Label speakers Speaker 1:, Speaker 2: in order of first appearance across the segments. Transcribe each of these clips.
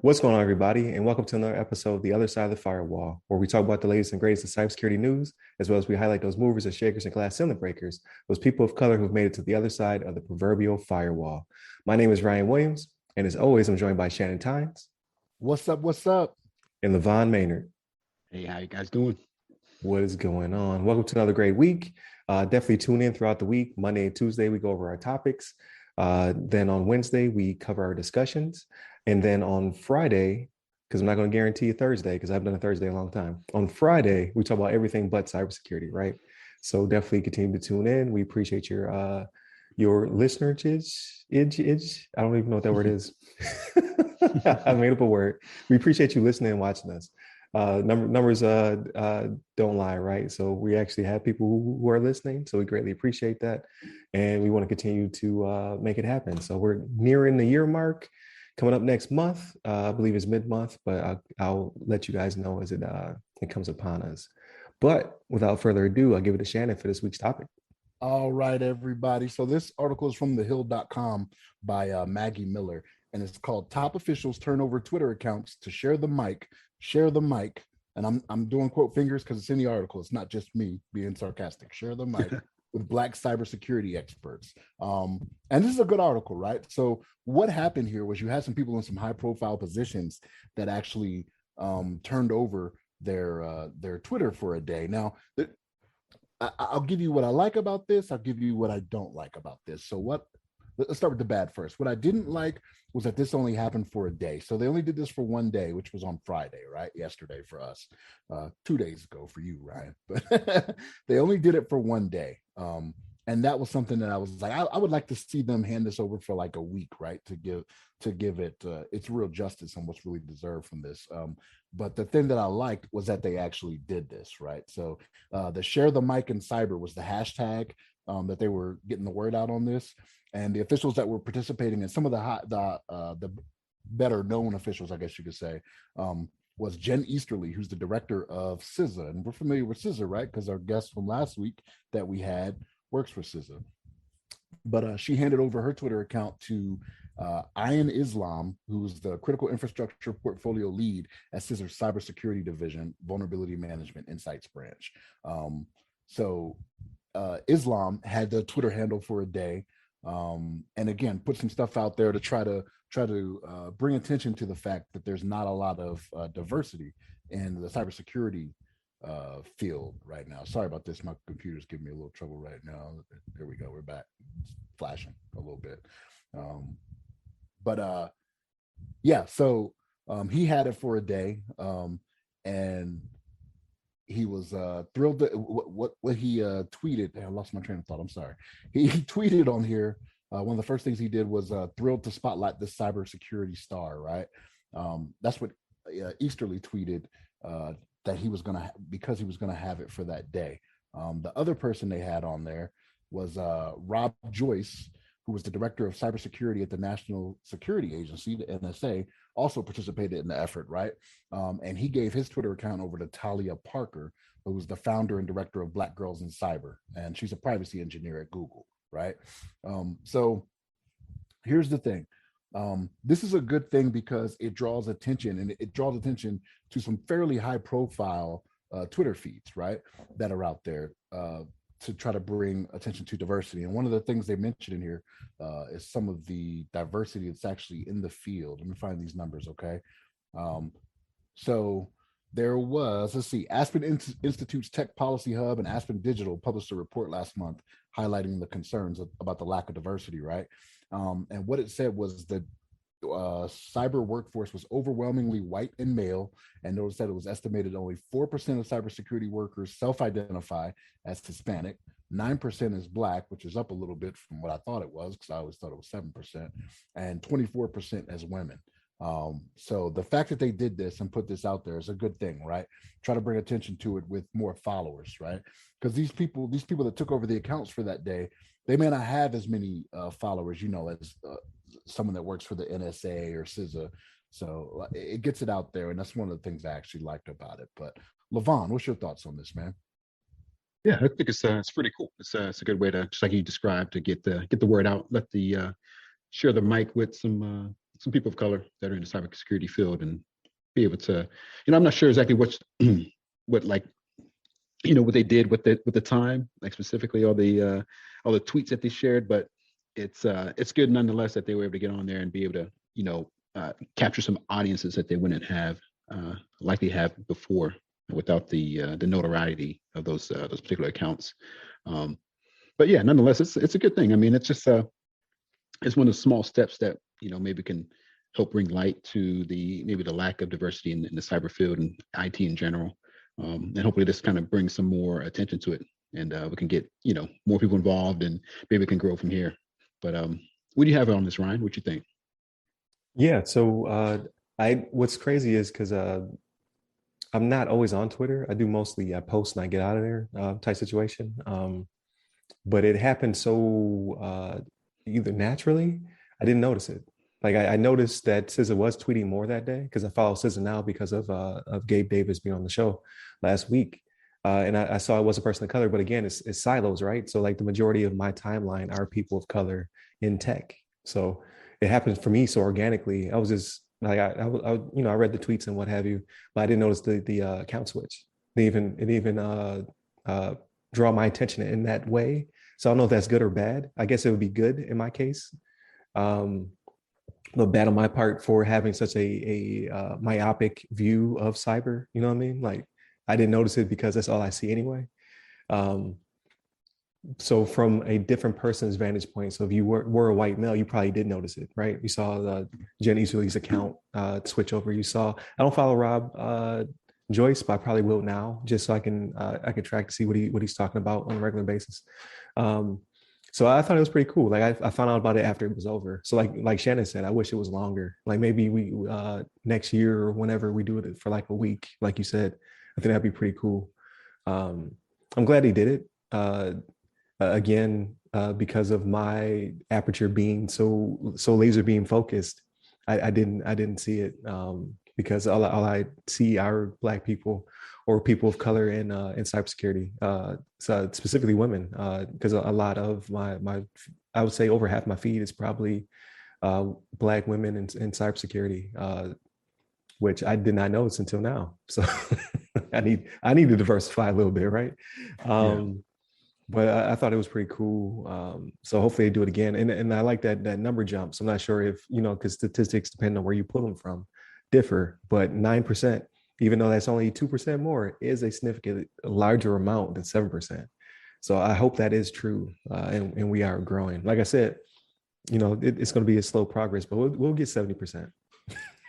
Speaker 1: What's going on, everybody, and welcome to another episode of The Other Side of the Firewall, where we talk about the latest and greatest in cybersecurity news, as well as we highlight those movers and shakers and glass ceiling breakers, those people of color who've made it to the other side of the proverbial firewall. My name is Ryan Williams, and as always, I'm joined by Shannon Tynes.
Speaker 2: What's up? What's up?
Speaker 1: And Levon Maynard.
Speaker 3: Hey, how you guys doing?
Speaker 1: What is going on? Welcome to another great week. Definitely tune in throughout the week. Monday and Tuesday, we go over our topics. Then on Wednesday, we cover our discussions. And then on Friday, because I'm not going to guarantee you Thursday, because I've done a Thursday a long time. On Friday, we talk about everything but cybersecurity, right? So definitely continue to tune in. We appreciate your listenerage. I don't even know what that word is. I made up a word. We appreciate you listening and watching us. Numbers don't lie, right? So we actually have people who are listening. So we greatly appreciate that. And we want to continue to make it happen. So we're nearing the year mark. Coming up next month, I believe it's mid-month, but I'll let you guys know as it comes upon us. But without further ado, I'll give it to Shannon for this week's topic.
Speaker 2: All right, everybody. So this article is from thehill.com by Maggie Miller, and it's called Top Officials Turn Over Twitter Accounts to Share the Mic. And I'm doing quote fingers because it's in the article. It's not just me being sarcastic. Share the mic with Black cybersecurity experts. And this is a good article, right? So what happened here was you had some people in some high profile positions that actually turned over their Twitter for a day. Now, I'll give you what I like about this. I'll give you what I don't like about this. So let's start with the bad first. What I didn't like was that this only happened for a day. So they only did this for one day, which was on Friday, right? Yesterday for us, 2 days ago for you, Ryan. But they only did it for one day. And that was something that I was like, I would like to see them hand this over for like a week, right? To give it its real justice and what's really deserved from this. But the thing that I liked was that they actually did this, right? So the Share the Mic in Cyber was the hashtag that they were getting the word out on this. And the officials that were participating, and some of the better known officials, I guess you could say, was Jen Easterly, who's the director of CISA. And we're familiar with CISA, right? Because our guest from last week that we had works for CISA. But she handed over her Twitter account to Ayan Islam, who's the critical infrastructure portfolio lead at CISA's cybersecurity division, vulnerability management insights branch. So Islam had the Twitter handle for a day. And again, put some stuff out there to try to bring attention to the fact that there's not a lot of diversity in the cybersecurity field right now. Sorry about this. My computer's giving me a little trouble right now. There we go. We're back. It's flashing a little bit. Yeah. So he had it for a day, and he was thrilled that what he tweeted. I lost my train of thought. I'm sorry. He tweeted on here. One of the first things he did was thrilled to spotlight this cybersecurity star. Right. That's what Easterly tweeted that he was gonna because he was gonna have it for that day. The other person they had on there was Rob Joyce, who was the director of cybersecurity at the National Security Agency, the NSA, also participated in the effort, right? And he gave his Twitter account over to Talia Parker, who was the founder and director of Black Girls in Cyber, and she's a privacy engineer at Google, right? So here's the thing. This is a good thing because it draws attention, and it draws attention to some fairly high profile Twitter feeds, right, that are out there to try to bring attention to diversity. And one of the things they mentioned in here is some of the diversity that's actually in the field. Let me find these numbers, okay? So there was, let's see, Aspen Institute's Tech Policy Hub and Aspen Digital published a report last month highlighting the concerns about the lack of diversity, right? And what it said was that cyber workforce was overwhelmingly white and male, and notice that it was estimated only 4% of cybersecurity workers self-identify as Hispanic, 9% is Black, which is up a little bit from what I thought it was, because I always thought it was 7%, and 24% as women. So the fact that they did this and put this out there is a good thing, right? Try to bring attention to it with more followers, right? Because these people that took over the accounts for that day, they may not have as many followers, you know, as someone that works for the NSA or CISA. So it gets it out there, and that's one of the things I actually liked about it. But Levon, what's your thoughts on this, man?
Speaker 3: Yeah, I think it's pretty cool. It's a good way to, just like you described, to get the word out, let the share the mic with some people of color that are in the cybersecurity field, and be able to, I'm not sure exactly what's what, like, what they did with the time, like specifically all the tweets that they shared, but it's good nonetheless that they were able to get on there and be able to capture some audiences that they wouldn't have likely have before without the notoriety of those particular accounts. Um, but yeah, nonetheless, it's a good thing. I mean, it's just it's one of the small steps that maybe can help bring light to the lack of diversity in the cyber field and IT in general. And hopefully this kind of brings some more attention to it, and we can get more people involved, and maybe it can grow from here. But what do you have on this, Ryan? What you think?
Speaker 1: Yeah. So I what's crazy is because I'm not always on Twitter. I do mostly post and I get out of there type situation. But it happened so either naturally, I didn't notice it. Like I noticed that SZA was tweeting more that day because I follow SZA now because of Gabe Davis being on the show last week. And I saw it was a person of color, but again, it's silos, right? So like the majority of my timeline are people of color in tech. So it happened for me so organically. I was just like I read the tweets and what have you, but I didn't notice the account switch. It even draw my attention in that way. So I don't know if that's good or bad. I guess it would be good in my case. Um, a little bad on my part for having such a myopic view of cyber. You know what I mean? Like I didn't notice it because that's all I see anyway. Um, so from a different person's vantage point, so if you were a white male, you probably did notice it, right? You saw the Jen Easterly's account switch over. You saw, I don't follow Rob Joyce, but I probably will now, just so I can track to see what he's talking about on a regular basis. So I thought it was pretty cool. Like I found out about it after it was over. So like Shannon said, I wish it was longer. Like maybe we next year or whenever we do it for like a week, like you said, I think that'd be pretty cool. I'm glad he did it. Again, because of my aperture being so laser beam focused, I didn't see it because all I see are Black people or people of color in cybersecurity, so specifically women, because a lot of my I would say over half my feed is probably Black women in cybersecurity, which I did not notice until now. So I need to diversify a little bit, right? But I thought it was pretty cool. So hopefully they do it again. And I like that number jumps. I'm not sure if, because statistics, depending on where you pull them from, differ, but 9%, even though that's only 2% more, is a significant larger amount than 7%. So I hope that is true. And we are growing. Like I said, it's going to be a slow progress, but we'll get 70%.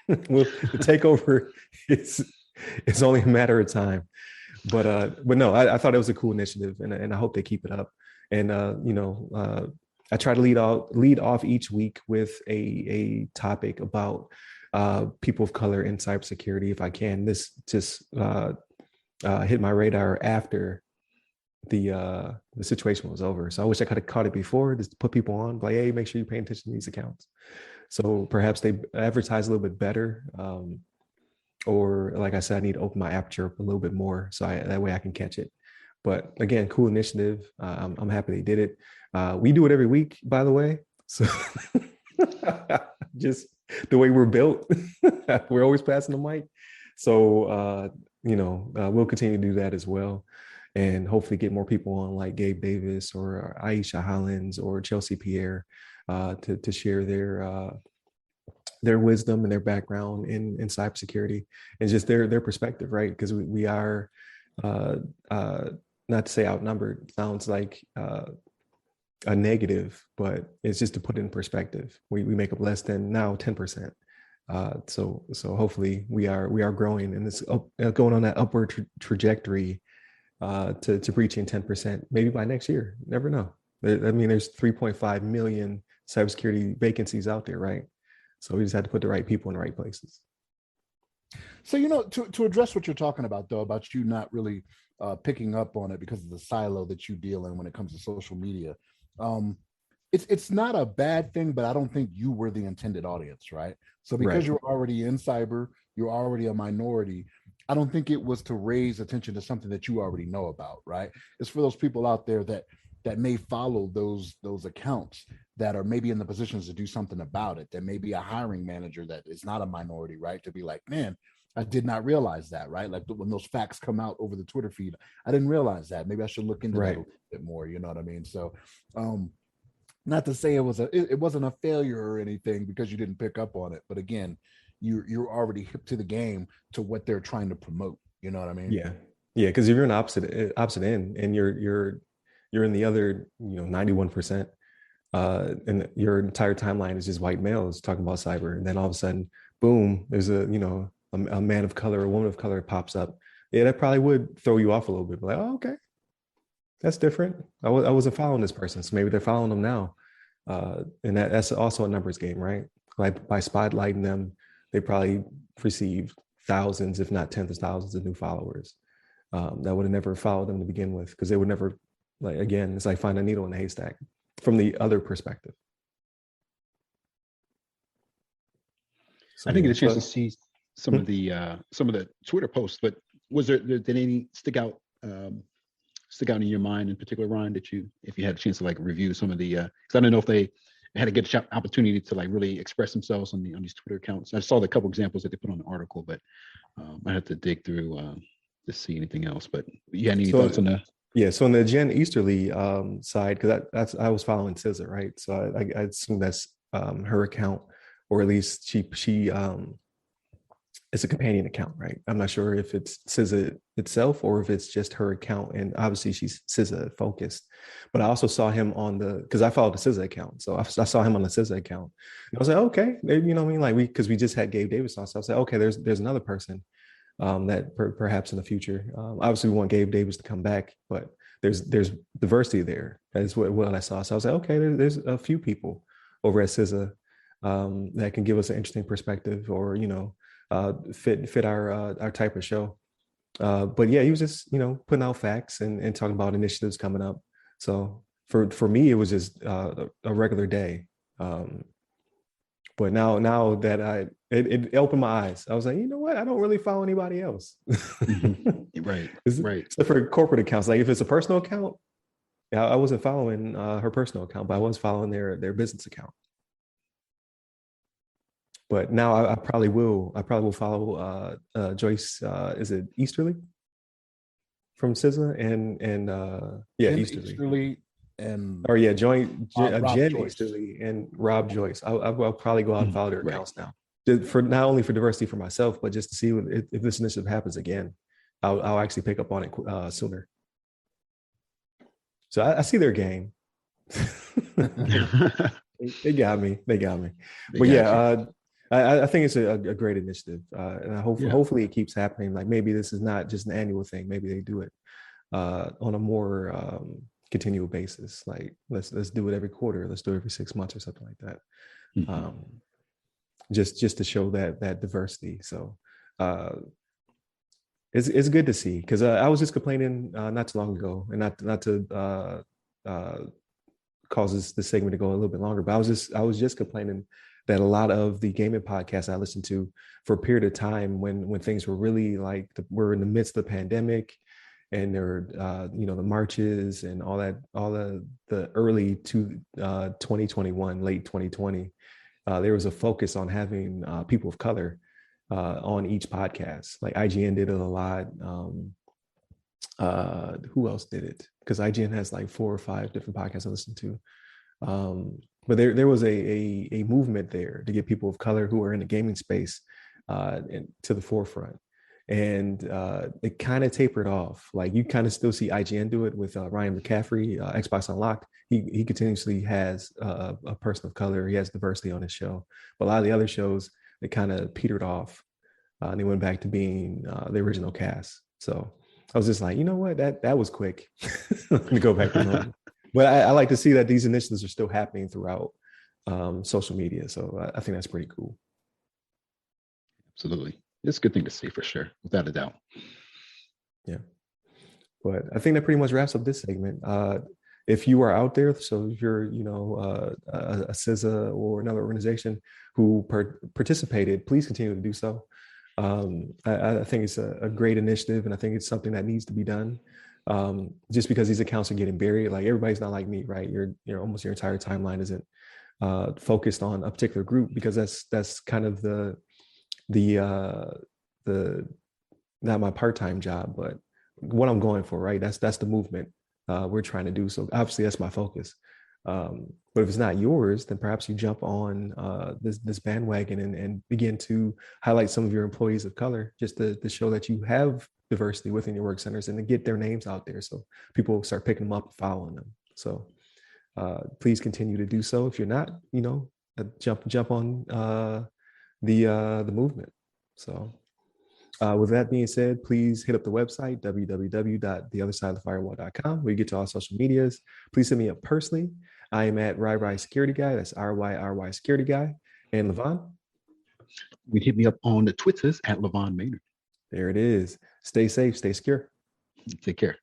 Speaker 1: The takeover it's only a matter of time. But no, I thought it was a cool initiative, and I hope they keep it up. And I try to lead off each week with a topic about people of color in cybersecurity if I can. This just hit my radar after the situation was over. So I wish I could have caught it before, just to put people on, like, hey, make sure you're paying attention to these accounts. So perhaps they advertise a little bit better. Or like I said, I need to open my aperture up a little bit more so that way I can catch it. But again, cool initiative. I'm happy they did it. We do it every week, by the way. So just the way we're built, we're always passing the mic. So, we'll continue to do that as well. And hopefully get more people on like Gabe Davis or Aisha Hollins or Chelsea Pierre to share their wisdom and their background in cybersecurity and just their perspective, right? Because we are not to say outnumbered, sounds like a negative, but it's just to put it in perspective. We make up less than now 10%. So hopefully we are growing and it's going on that upward trajectory to reaching 10%, maybe by next year. Never know. I mean, there's 3.5 million cybersecurity vacancies out there, right? So we just had to put the right people in the right places.
Speaker 2: So, to address what you're talking about, though, about you not really picking up on it because of the silo that you deal in when it comes to social media, it's not a bad thing, but I don't think you were the intended audience, right? So because you're already in cyber, you're already a minority. I don't think it was to raise attention to something that you already know about, right? It's for those people out there that may follow those accounts that are maybe in the positions to do something about it. That may be a hiring manager that is not a minority, right? To be like, man, I did not realize that, right? Like when those facts come out over the Twitter feed, I didn't realize that. Maybe I should look into that a
Speaker 1: Right.
Speaker 2: little bit more. You know what I mean? So, not to say it wasn't a failure or anything because you didn't pick up on it, but again, you're already hip to the game to what they're trying to promote. You know what I mean?
Speaker 1: Yeah. Yeah. Because if you're an opposite end and you're in the other, 91%, and your entire timeline is just white males talking about cyber, and then all of a sudden, boom, there's a man of color, a woman of color pops up. Yeah, that probably would throw you off a little bit. But like, oh, okay, that's different. I wasn't following this person, so maybe they're following them now. And that's also a numbers game, right? Like by spotlighting them, they probably received thousands, if not tens of thousands, of new followers that would have never followed them to begin with, because they would never, like, again, it's like find a needle in a haystack from the other perspective. So,
Speaker 3: I didn't
Speaker 1: yeah,
Speaker 3: get a chance to
Speaker 1: but
Speaker 3: see some of the Twitter posts, but did any stick out in your mind in particular, Ryan, that if you had a chance to like review some of the, because I don't know if they had a good opportunity to like really express themselves on these Twitter accounts. I saw the couple examples that they put on the article, but I had to dig through to see anything else. But you had any thoughts on that?
Speaker 1: Yeah, so on the Jen Easterly side, because I was following SZA, right? So I assume that's her account, or at least she it's a companion account, right? I'm not sure if it's SZA itself or if it's just her account, and obviously she's SZA focused. But I also saw him on because I followed the SZA account, so I saw him on the SZA account. And I was like, okay, you know what I mean? Like because we just had Gabe Davis on, so I was like, okay, there's another person that perhaps in the future. Obviously, we want Gabe Davis to come back, but there's diversity there. That's what I saw. So I was like, okay, there's a few people over at SZA that can give us an interesting perspective, or fit our type of show. But yeah, he was just putting out facts and talking about initiatives coming up. So for me, it was just a regular day. But now that it opened my eyes, I was like, you know what? I don't really follow anybody else.
Speaker 3: Right.
Speaker 1: Except for corporate accounts. Like if it's a personal account, yeah, I wasn't following her personal account, but I was following their business account. But now I probably will. I probably will follow Joyce. Is it Easterly from SZA and yeah,
Speaker 2: Jen
Speaker 1: Easterly.
Speaker 2: And
Speaker 1: Or yeah,
Speaker 2: Rob
Speaker 1: Jen
Speaker 2: Joyce.
Speaker 1: Easterly and Rob Joyce. I'll probably go out and follow their
Speaker 3: Right.
Speaker 1: accounts now, for not only for diversity for myself, but just to see if this initiative happens again. I'll actually pick up on it sooner. So I see their game. They got me. But yeah, I think it's a great initiative, and hopefully it keeps happening. Like maybe this is not just an annual thing. Maybe they do it on a more continual basis. Like let's do it every quarter. Let's do it every 6 months or something like that.
Speaker 3: Mm-hmm.
Speaker 1: Just to show that diversity. So it's good to see, because I was just complaining not too long ago, and not to cause this segment to go a little bit longer, but I was just complaining that a lot of the gaming podcasts I listened to for a period of time when things were really like we're in the midst of the pandemic, and there were the marches and all the early 2021, late 2020, there was a focus on having people of color on each podcast. Like IGN did it a lot. Who else did it? Because IGN has like 4 or 5 different podcasts I listen to. But there was a movement there to get people of color who are in the gaming space to the forefront. And it kind of tapered off. Like you kind of still see IGN do it with Ryan McCaffrey, Xbox Unlocked. He continuously has a person of color. He has diversity on his show. But a lot of the other shows, they kind of petered off. And they went back to being the original cast. So I was just like, you know what, that was quick. Let me go back to normal. But I like to see that these initiatives are still happening throughout social media. So I think that's pretty cool.
Speaker 3: Absolutely. It's a good thing to see for sure, without a doubt.
Speaker 1: Yeah. But I think that pretty much wraps up this segment. If you are out there, so if you're, a SZA or another organization who participated, please continue to do so. I think it's a great initiative, and I think it's something that needs to be done. Just because these accounts are getting buried, like everybody's not like me, right? You're almost your entire timeline isn't focused on a particular group, because that's kind of the not my part-time job, but what I'm going for, right? That's the movement we're trying to do. So obviously that's my focus. But if it's not yours, then perhaps you jump on this bandwagon and begin to highlight some of your employees of color, just to show that you have diversity within your work centers, and to get their names out there so people start picking them up and following them. So please continue to do so. If you're not, jump on the movement. So with that being said, please hit up the website, www.theothersideofthefirewall.com, where you get to all social medias. Please hit me up personally. I am at RyRy Security Guy. That's RYRY Security Guy. And Levon?
Speaker 3: You can hit me up on the Twitters at Levon Maynard.
Speaker 1: There it is. Stay safe, stay secure.
Speaker 3: Take care.